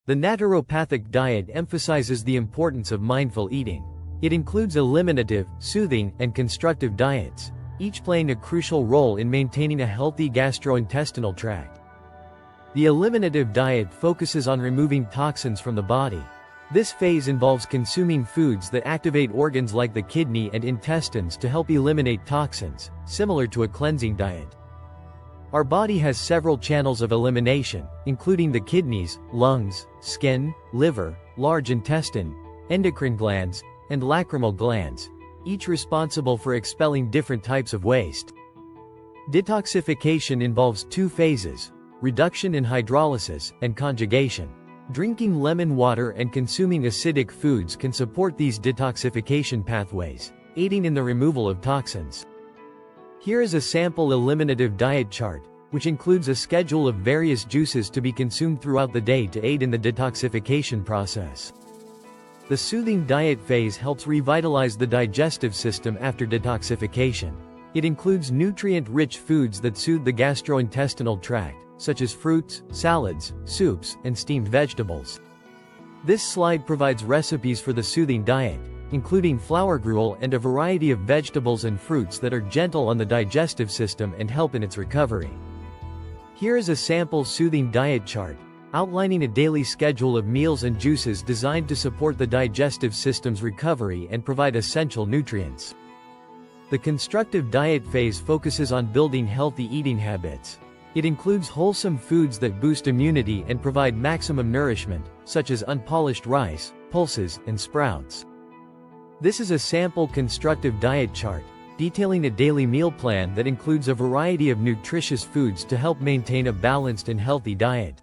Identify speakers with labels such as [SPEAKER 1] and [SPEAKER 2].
[SPEAKER 1] The naturopathic diet emphasizes the importance of mindful eating. It includes eliminative, soothing, and constructive diets, each playing a crucial role in maintaining a healthy gastrointestinal tract. The eliminative diet focuses on removing toxins from the body. This phase involves consuming foods that activate organs like the kidney and intestines to help eliminate toxins, similar to a cleansing diet. Our body has several channels of elimination, including the kidneys, lungs, skin, liver, large intestine, endocrine glands, and lacrimal glands, each responsible for expelling different types of waste. Detoxification involves two phases: reduction in hydrolysis and conjugation. Drinking lemon water and consuming acidic foods can support these detoxification pathways, aiding in the removal of toxins. Here is a sample eliminative diet chart, which includes a schedule of various juices to be consumed throughout the day to aid in the detoxification process. The soothing diet phase helps revitalize the digestive system after detoxification. It includes nutrient-rich foods that soothe the gastrointestinal tract, such as fruits, salads, soups, and steamed vegetables. This slide provides recipes for the soothing diet, including flour gruel and a variety of vegetables and fruits that are gentle on the digestive system and help in its recovery. Here is a sample soothing diet chart, outlining a daily schedule of meals and juices designed to support the digestive system's recovery and provide essential nutrients. The constructive diet phase focuses on building healthy eating habits. It includes wholesome foods that boost immunity and provide maximum nourishment, such as unpolished rice, pulses, and sprouts. This is a sample constructive diet chart, detailing a daily meal plan that includes a variety of nutritious foods to help maintain a balanced and healthy diet.